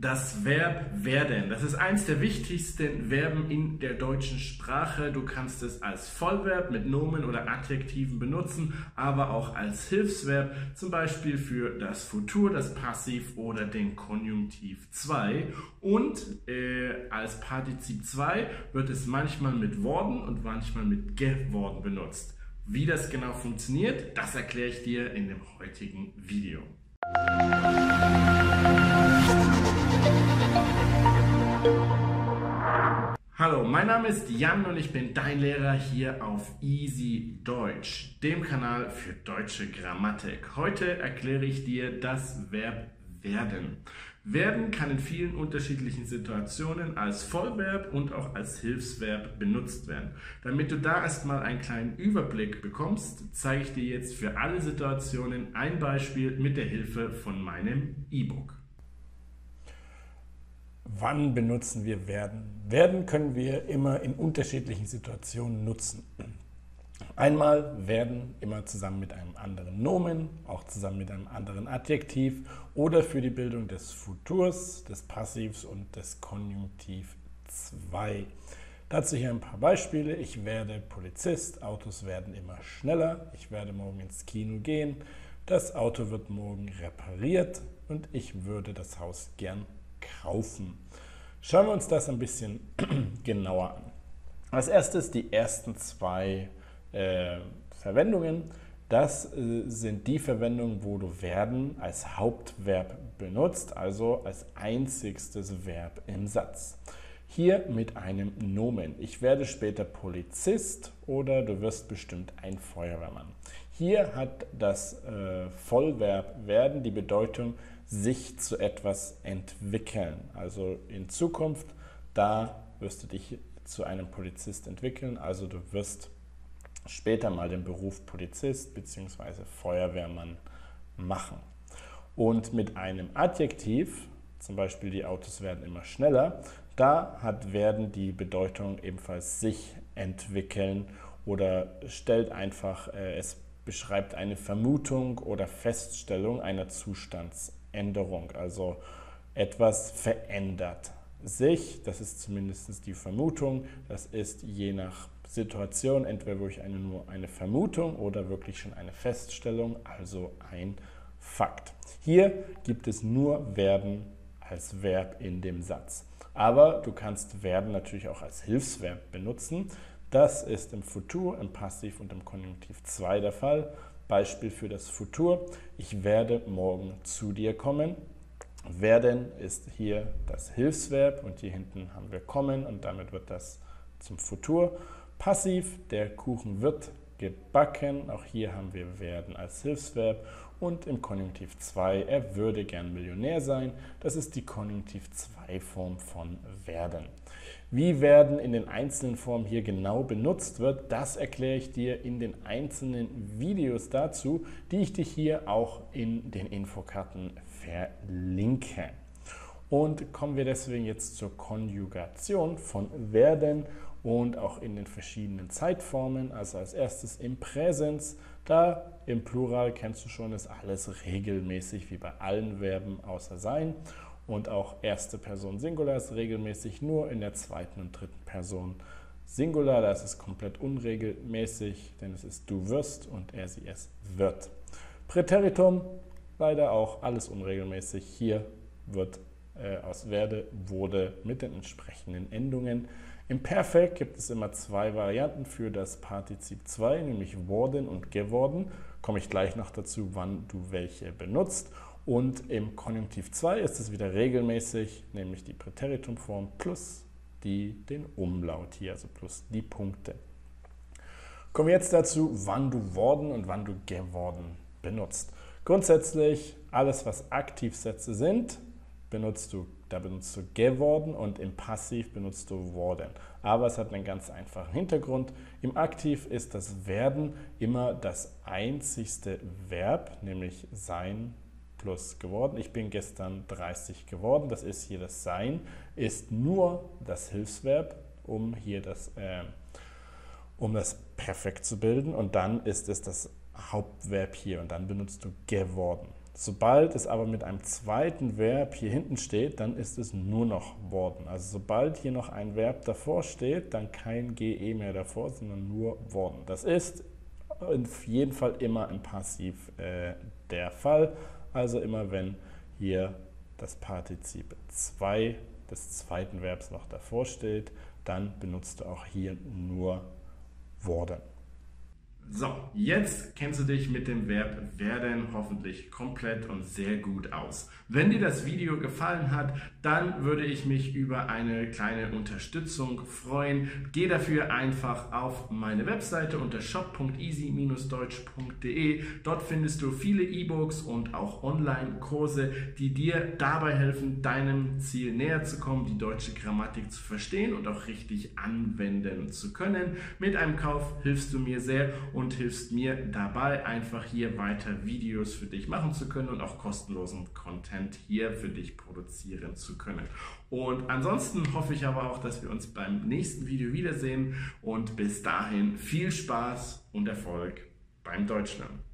Das Verb werden, das ist eins der wichtigsten Verben in der deutschen Sprache. Du kannst es als Vollverb mit Nomen oder Adjektiven benutzen, aber auch als Hilfsverb, zum Beispiel für das Futur, das Passiv oder den Konjunktiv 2. Und als Partizip 2 wird es manchmal mit worden und manchmal mit geworden benutzt. Wie das genau funktioniert, das erkläre ich dir in dem heutigen Video. Hallo, mein Name ist Jan und ich bin dein Lehrer hier auf Easy Deutsch, dem Kanal für deutsche Grammatik. Heute erkläre ich dir das Verb werden. Werden kann in vielen unterschiedlichen Situationen als Vollverb und auch als Hilfsverb benutzt werden. Damit du da erstmal einen kleinen Überblick bekommst, zeige ich dir jetzt für alle Situationen ein Beispiel mit der Hilfe von meinem E-Book. Wann benutzen wir werden? Werden können wir immer in unterschiedlichen Situationen nutzen. Einmal werden immer zusammen mit einem anderen Nomen, auch zusammen mit einem anderen Adjektiv oder für die Bildung des Futurs, des Passivs und des Konjunktiv 2. Dazu hier ein paar Beispiele. Ich werde Polizist, Autos werden immer schneller, ich werde morgen ins Kino gehen, das Auto wird morgen repariert und ich würde das Haus gern kaufen. Schauen wir uns das ein bisschen genauer an. Als erstes die ersten zwei Verwendungen. Das sind die Verwendungen, wo du werden als Hauptverb benutzt, also als einzigstes Verb im Satz. Hier mit einem Nomen. Ich werde später Polizist oder du wirst bestimmt ein Feuerwehrmann. Hier hat das Vollverb werden die Bedeutung sich zu etwas entwickeln. Also in Zukunft, da wirst du dich zu einem Polizist entwickeln, also du wirst später mal den Beruf Polizist bzw. Feuerwehrmann machen. Und mit einem Adjektiv, zum Beispiel die Autos werden immer schneller, da hat werden die Bedeutung ebenfalls sich entwickeln oder stellt einfach, es beschreibt eine Vermutung oder Feststellung einer Zustandsänderung, also etwas verändert sich, das ist zumindest die Vermutung, das ist je nach Situation, entweder wirklich nur eine Vermutung oder wirklich schon eine Feststellung, also ein Fakt. Hier gibt es nur werden als Verb in dem Satz. Aber du kannst werden natürlich auch als Hilfsverb benutzen. Das ist im Futur, im Passiv und im Konjunktiv 2 der Fall. Beispiel für das Futur: Ich werde morgen zu dir kommen. Werden ist hier das Hilfsverb und hier hinten haben wir kommen und damit wird das zum Futur. Passiv, der Kuchen wird gebacken, auch hier haben wir werden als Hilfsverb und im Konjunktiv 2, er würde gern Millionär sein, das ist die Konjunktiv 2 Form von werden. Wie werden in den einzelnen Formen hier genau benutzt wird, das erkläre ich dir in den einzelnen Videos dazu, die ich dir hier auch in den Infokarten verlinke. Und kommen wir deswegen jetzt zur Konjugation von werden und auch in den verschiedenen Zeitformen. Also als erstes im Präsens, da im Plural kennst du schon, ist alles regelmäßig wie bei allen Verben außer sein. Und auch erste Person Singular ist regelmäßig, nur in der zweiten und dritten Person Singular. Da ist es komplett unregelmäßig, denn es ist du wirst und er, sie, es wird. Präteritum, leider auch alles unregelmäßig. Hier wird aus werde, wurde mit den entsprechenden Endungen. Im Perfekt gibt es immer zwei Varianten für das Partizip 2, nämlich worden und geworden. Komme ich gleich noch dazu, wann du welche benutzt. Und im Konjunktiv 2 ist es wieder regelmäßig, nämlich die Präteritumform plus den Umlaut hier, also plus die Punkte. Kommen wir jetzt dazu, wann du worden und wann du geworden benutzt. Grundsätzlich alles, was Aktivsätze sind, benutzt du geworden und im Passiv benutzt du worden. Aber es hat einen ganz einfachen Hintergrund. Im Aktiv ist das Werden immer das einzigste Verb, nämlich sein plus geworden. Ich bin gestern 30 geworden, das ist hier das Sein, ist nur das Hilfsverb, um hier das Perfekt zu bilden und dann ist es das Hauptverb hier und dann benutzt du geworden. Sobald es aber mit einem zweiten Verb hier hinten steht, dann ist es nur noch worden. Also sobald hier noch ein Verb davor steht, dann kein GE mehr davor, sondern nur worden. Das ist auf jeden Fall immer im Passiv der Fall. Also immer wenn hier das Partizip 2 des zweiten Verbs noch davor steht, dann benutzt du auch hier nur worden. So, jetzt kennst du dich mit dem Verb werden hoffentlich komplett und sehr gut aus. Wenn dir das Video gefallen hat, dann würde ich mich über eine kleine Unterstützung freuen. Geh dafür einfach auf meine Webseite unter shop.easy-deutsch.de. Dort findest du viele E-Books und auch Online-Kurse, die dir dabei helfen, deinem Ziel näher zu kommen, die deutsche Grammatik zu verstehen und auch richtig anwenden zu können. Mit einem Kauf hilfst du mir sehr und hilfst mir dabei, einfach hier weiter Videos für dich machen zu können und auch kostenlosen Content hier für dich produzieren zu können. Und ansonsten hoffe ich aber auch, dass wir uns beim nächsten Video wiedersehen und bis dahin viel Spaß und Erfolg beim Deutschlernen.